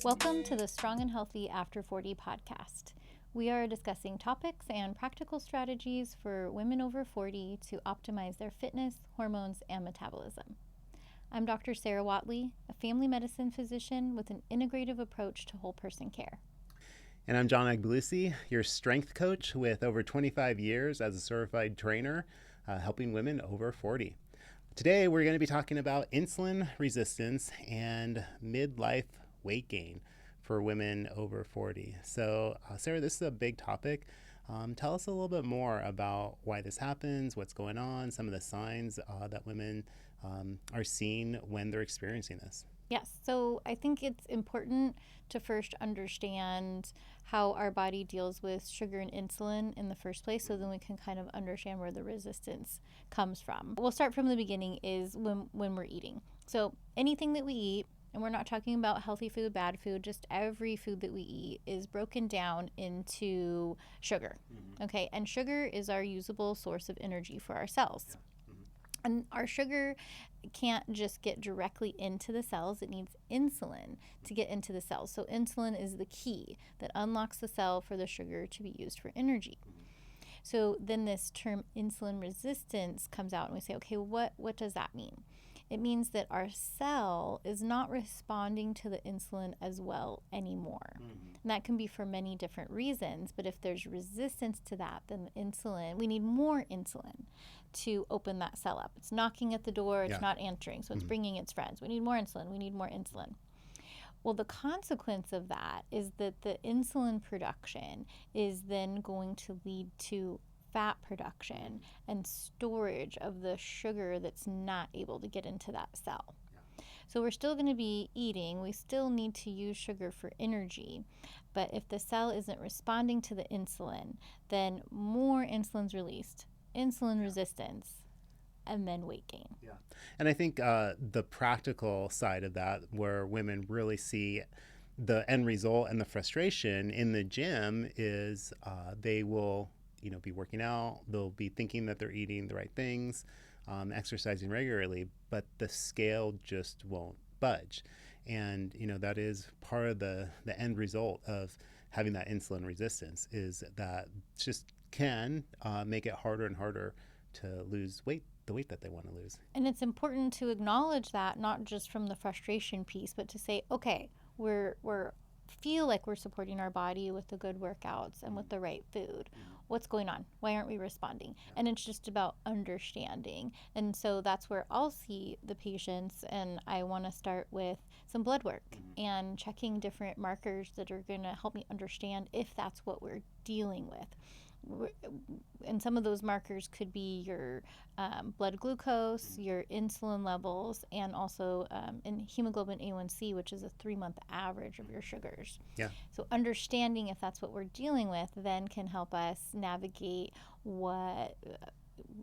Welcome to the Strong and Healthy After 40 podcast. We are discussing topics and practical strategies for women over 40 to optimize their fitness, hormones, and metabolism. I'm Dr. Sara Whatley, a family medicine physician with an integrative approach to whole person care. And I'm John Agbelusi, your strength coach with over 25 years as a certified trainer, helping women over 40. Today, we're going to be talking about insulin resistance and midlife weight gain for women over 40. So, Sarah, this is a big topic. Tell us a little bit more about why this happens, what's going on, some of the signs that women are seeing when they're experiencing this. Yes, so I think it's important to first understand how our body deals with sugar and insulin in the first place, so then we can kind of understand where the resistance comes from. We'll start from the beginning is when we're eating. So anything that we eat, and we're not talking about healthy food, bad food, just every food that we eat is broken down into sugar. Okay, and sugar is our usable source of energy for our cells. Yeah. And our sugar can't just get directly into the cells. It needs insulin to get into the cells. So insulin is the key that unlocks the cell for the sugar to be used for energy. So then this term insulin resistance comes out and we say, okay, what does that mean? It means that our cell is not responding to the insulin as well anymore. And that can be for many different reasons, but if there's resistance to that, then the insulin, we need more insulin to open that cell up. It's knocking at the door, it's not answering, so it's bringing its friends. We need more insulin. Well, the consequence of that is that the insulin production is then going to lead to fat production and storage of the sugar that's not able to get into that cell. So we're still going to be eating. We still need to use sugar for energy. But if the cell isn't responding to the insulin, then more insulin's released, insulin resistance, and then weight gain. Yeah. And I think the practical side of that, where women really see the end result and the frustration in the gym, is they will be working out, they'll be thinking that they're eating the right things, exercising regularly, but the scale just won't budge. And that is part of the end result of having that insulin resistance, is that just can make it harder and harder to lose weight, the weight that they want to lose. And it's important to acknowledge that, not just from the frustration piece, but to say, okay, we're feel like we're supporting our body with the good workouts and with the right food. What's going on? Why aren't we responding? And it's just about understanding. And so that's where I'll see the patients, and I want to start with some blood work and checking different markers that are going to help me understand if that's what we're dealing with. And some of those markers could be your blood glucose, your insulin levels, and also in hemoglobin A1C, which is a 3-month average of your sugars. Yeah. So understanding if that's what we're dealing with then can help us navigate what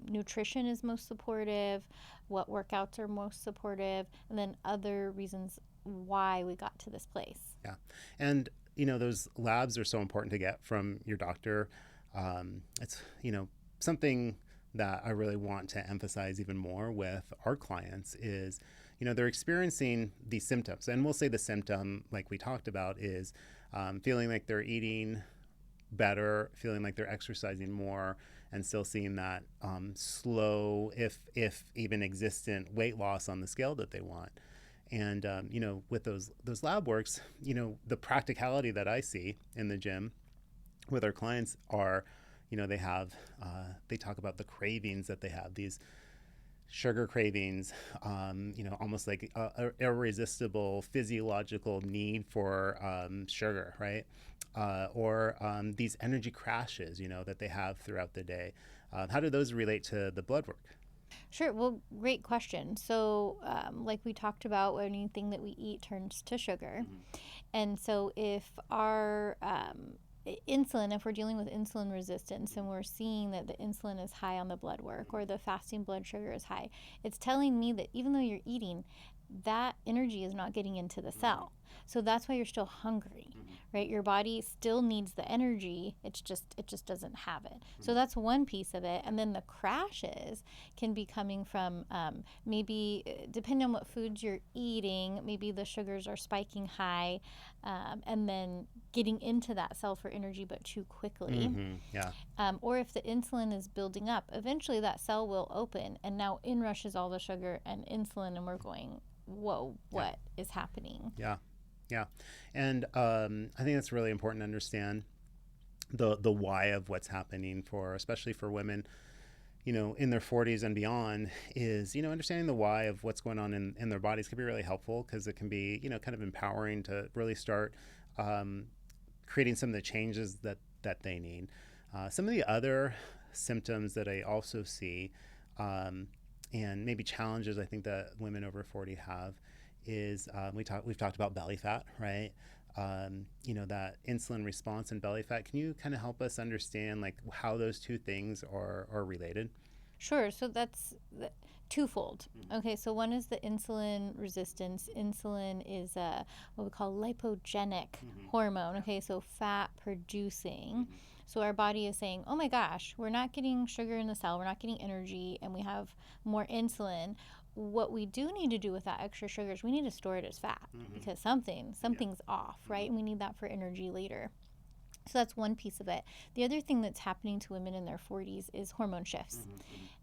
nutrition is most supportive, what workouts are most supportive, and then other reasons why we got to this place. Yeah. And, those labs are so important to get from your doctor. It's, something that I really want to emphasize even more with our clients is, they're experiencing these symptoms. And we'll say the symptom, like we talked about, is feeling like they're eating better, feeling like they're exercising more, and still seeing that slow, if even existent, weight loss on the scale that they want. And, with those lab works, the practicality that I see in the gym with our clients are, they talk about the cravings that they have, these sugar cravings, almost like a irresistible physiological need for sugar, right? Or these energy crashes, that they have throughout the day. How do those relate to the blood work? Sure. Well, great question. So, like we talked about, anything that we eat turns to sugar. And so if our insulin, if we're dealing with insulin resistance and we're seeing that the insulin is high on the blood work or the fasting blood sugar is high, it's telling me that even though you're eating, that energy is not getting into the cell. So that's why you're still hungry, right? Your body still needs the energy. It just doesn't have it. So that's one piece of it. And then the crashes can be coming from maybe, depending on what foods you're eating, maybe the sugars are spiking high, and then getting into that cell for energy, but too quickly. Yeah. Or if the insulin is building up, eventually that cell will open, and now in rushes all the sugar and insulin, and we're going, whoa, what is happening? Yeah. Yeah. And I think that's really important to understand the why of what's happening for, especially for women, in their 40s and beyond, is, understanding the why of what's going on in their bodies can be really helpful, because it can be, kind of empowering to really start creating some of the changes that they need. Some of the other symptoms that I also see, and maybe challenges I think that women over 40 have, is we've talked about belly fat, right? That insulin response and belly fat. Can you kind of help us understand like how those two things are related? Sure. So that's twofold. Okay, so one is the insulin resistance. Insulin is what we call lipogenic hormone. Okay, so fat producing. So our body is saying, oh my gosh, we're not getting sugar in the cell, we're not getting energy, and we have more insulin. What we do need to do with that extra sugar is we need to store it as fat, because something's off, right? And we need that for energy later. So that's one piece of it. The other thing that's happening to women in their 40s is hormone shifts.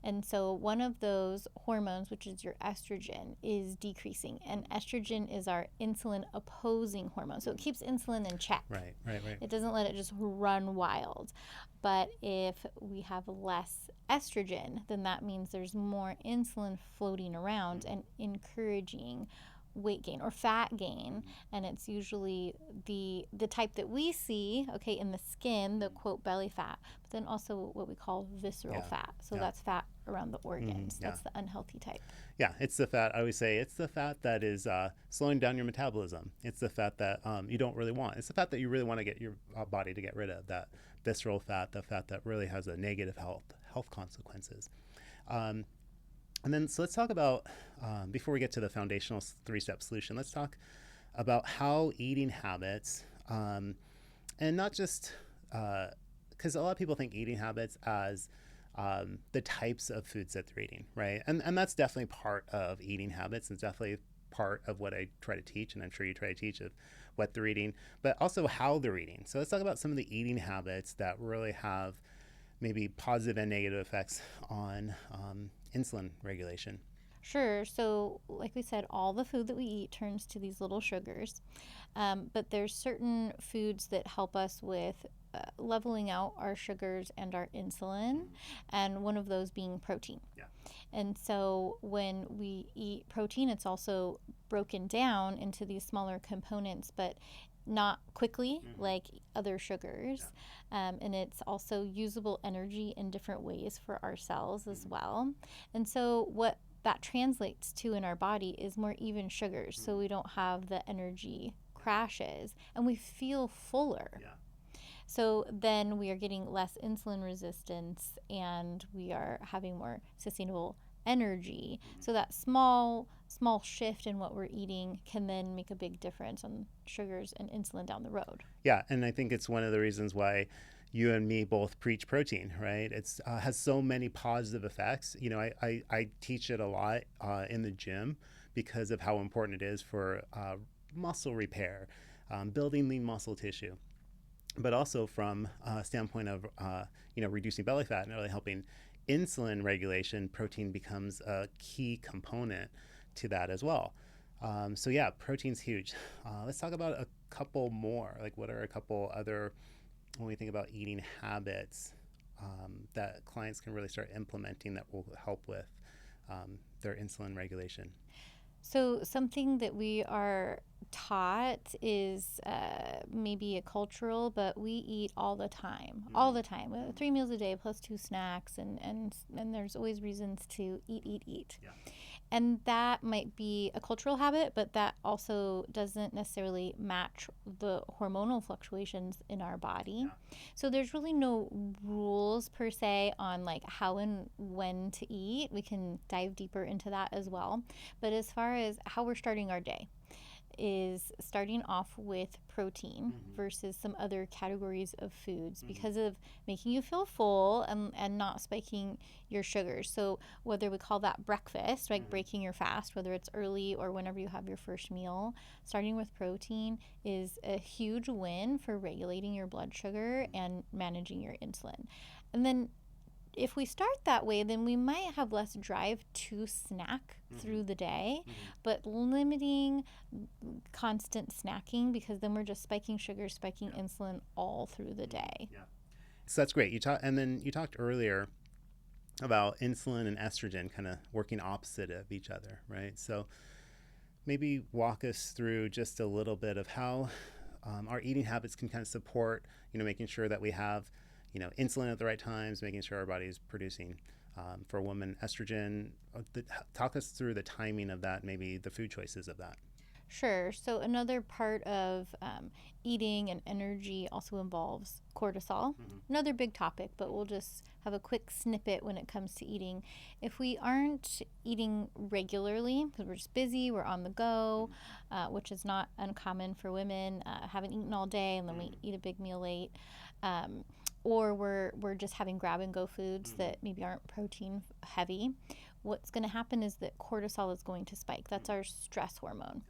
And so one of those hormones, which is your estrogen, is decreasing. And estrogen is our insulin opposing hormone. So it keeps insulin in check. Right. It doesn't let it just run wild. But if we have less estrogen, then that means there's more insulin floating around and encouraging weight gain or fat gain, and it's usually the type that we see, okay, in the skin, the quote belly fat, but then also what we call visceral fat. So that's fat around the organs. That's the unhealthy type. Yeah, it's the fat. I always say it's the fat that is slowing down your metabolism. It's the fat that you don't really want. It's the fat that you really want to get your body to get rid of. That visceral fat, the fat that really has a negative health consequences. And then, so let's talk about, before we get to the foundational 3-step solution, let's talk about how eating habits, and not just, because a lot of people think eating habits as the types of foods that they're eating, right? And that's definitely part of eating habits. It's definitely part of what I try to teach, and I'm sure you try to teach, of what they're eating, but also how they're eating. So let's talk about some of the eating habits that really have maybe positive and negative effects on insulin regulation. Sure. So, like we said, all the food that we eat turns to these little sugars. But there's certain foods that help us with leveling out our sugars and our insulin, and one of those being protein. Yeah. And so when we eat protein, it's also broken down into these smaller components, but not quickly like other sugars. And it's also usable energy in different ways for our cells as well. And so what that translates to in our body is more even sugars, so we don't have the energy crashes and we feel fuller. So then we are getting less insulin resistance and we are having more sustainable energy. So that small shift in what we're eating can then make a big difference on sugars and insulin down the road. Yeah, and I think it's one of the reasons why you and me both preach protein, right? It's has so many positive effects. I teach it a lot in the gym because of how important it is for muscle repair, building lean muscle tissue, but also from a standpoint of reducing belly fat and really helping insulin regulation. Protein becomes a key component to that as well. So yeah, protein's huge. Let's talk about a couple more. Like, what are a couple other, when we think about eating habits, that clients can really start implementing that will help with their insulin regulation? So something that we are taught is maybe a cultural, but we eat all the time, all the time. 3 meals a day plus 2 snacks, and there's always reasons to eat. Yeah. And that might be a cultural habit, but that also doesn't necessarily match the hormonal fluctuations in our body. Yeah. So there's really no rules per se on like how and when to eat. We can dive deeper into that as well. But as far as how we're starting our day, is starting off with protein versus some other categories of foods because of making you feel full and not spiking your sugars. So whether we call that breakfast, like breaking your fast, whether it's early or whenever you have your first meal, starting with protein is a huge win for regulating your blood sugar and managing your insulin. And then if we start that way, then we might have less drive to snack through the day, but limiting constant snacking, because then we're just spiking sugar, spiking insulin all through the day. Yeah. So that's great. And then you talked earlier about insulin and estrogen kind of working opposite of each other, right? So maybe walk us through just a little bit of how our eating habits can kind of support, making sure that we have insulin at the right times, making sure our body is producing, for a woman, estrogen. Talk us through the timing of that, maybe the food choices of that. Sure. So another part of eating and energy also involves cortisol. Another big topic, but we'll just have a quick snippet when it comes to eating. If we aren't eating regularly, because we're just busy, we're on the go, which is not uncommon for women, haven't eaten all day and then we eat a big meal late, or we're just having grab and go foods that maybe aren't protein heavy, what's going to happen is that cortisol is going to spike. That's our stress hormone.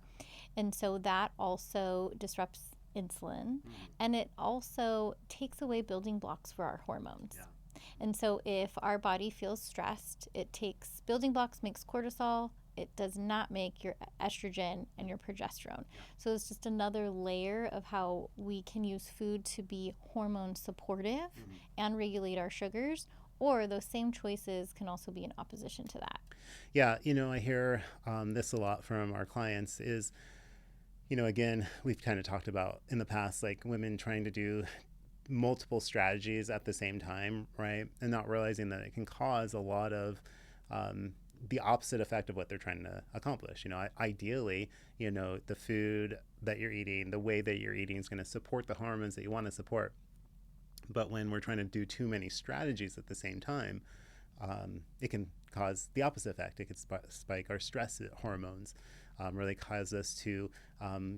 And so that also disrupts insulin, and it also takes away building blocks for our hormones. Yeah. And so if our body feels stressed, it takes building blocks, makes cortisol. It does not make your estrogen and your progesterone. Yeah. So it's just another layer of how we can use food to be hormone supportive and regulate our sugars, or those same choices can also be in opposition to that. Yeah, I hear this a lot from our clients is, again, we've kind of talked about in the past, like women trying to do multiple strategies at the same time, right? And not realizing that it can cause a lot of the opposite effect of what they're trying to accomplish. Ideally, the food that you're eating, the way that you're eating is going to support the hormones that you want to support. But when we're trying to do too many strategies at the same time, it can cause the opposite effect. It could spike our stress hormones, really cause us to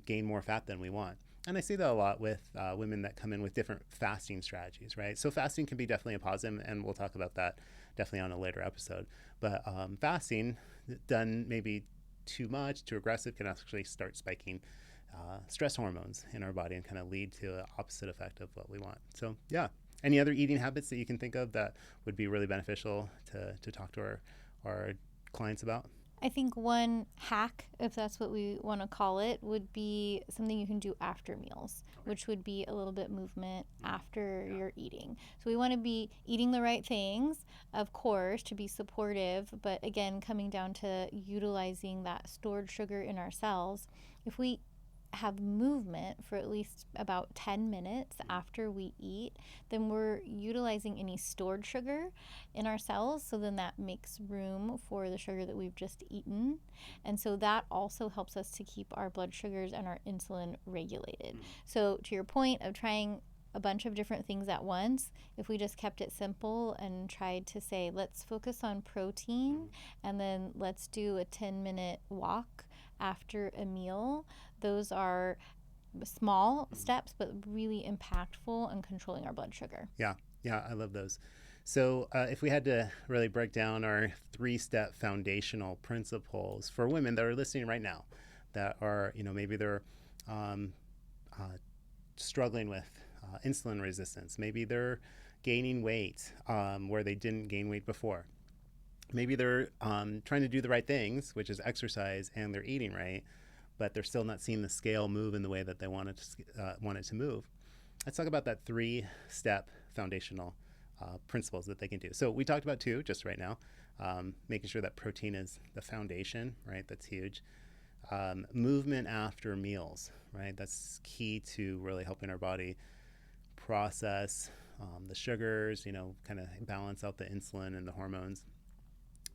gain more fat than we want. And I see that a lot with women that come in with different fasting strategies, right? So fasting can be definitely a positive, and we'll talk about that definitely on a later episode. But fasting done maybe too much, too aggressive, can actually start spiking stress hormones in our body and kind of lead to an opposite effect of what we want. So yeah. Any other eating habits that you can think of that would be really beneficial to talk to our clients about? I think one hack, if that's what we want to call it, would be something you can do after meals, which would be a little bit movement after you're eating. So we want to be eating the right things, of course, to be supportive, but again, coming down to utilizing that stored sugar in our cells. If we have movement for at least about 10 minutes after we eat, then we're utilizing any stored sugar in our cells, so then that makes room for the sugar that we've just eaten. And so that also helps us to keep our blood sugars and our insulin regulated. So to your point of trying a bunch of different things at once, if we just kept it simple and tried to say, let's focus on protein and then let's do a 10-minute walk after a meal, those are small steps, but really impactful in controlling our blood sugar. Yeah, I love those. So if we had to really break down our 3-step foundational principles for women that are listening right now, that are, maybe they're struggling with insulin resistance, maybe they're gaining weight where they didn't gain weight before. Maybe they're trying to do the right things, which is exercise, and they're eating right, but they're still not seeing the scale move in the way that they want it to move. Let's talk about that 3-step foundational principles that they can do. So we talked about 2 just right now, making sure that protein is the foundation, right? That's huge. Movement after meals, right? That's key to really helping our body process the sugars, kind of balance out the insulin and the hormones.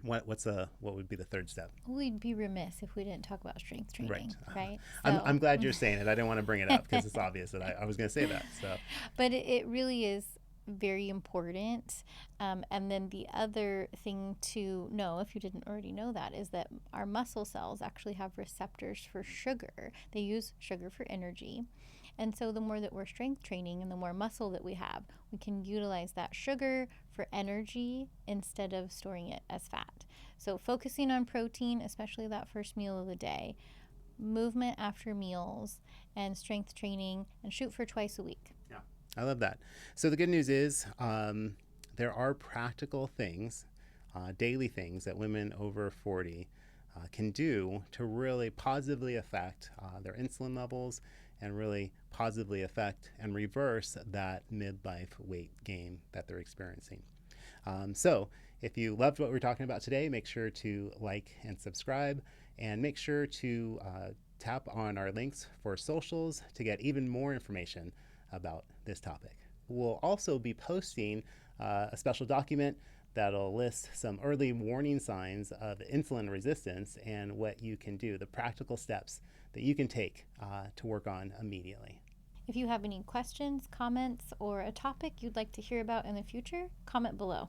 What would be the third step? We'd be remiss if we didn't talk about strength training, right? I'm glad you're saying it. I didn't want to bring it up because it's obvious that I was going to say that. So, but it really is very important. And then the other thing to know, if you didn't already know that, is that our muscle cells actually have receptors for sugar. They use sugar for energy. And so the more that we're strength training and the more muscle that we have, we can utilize that sugar for energy instead of storing it as fat. So focusing on protein, especially that first meal of the day, movement after meals, and strength training, and shoot for twice a week. Yeah, I love that. So the good news is there are practical things, daily things that women over 40 can do to really positively affect their insulin levels and really positively affect and reverse that midlife weight gain that they're experiencing. So if you loved what we're talking about today, make sure to like and subscribe, and make sure to tap on our links for socials to get even more information about this topic. We'll also be posting a special document that'll list some early warning signs of insulin resistance and what you can do, the practical steps that you can take to work on immediately. If you have any questions, comments, or a topic you'd like to hear about in the future, comment below.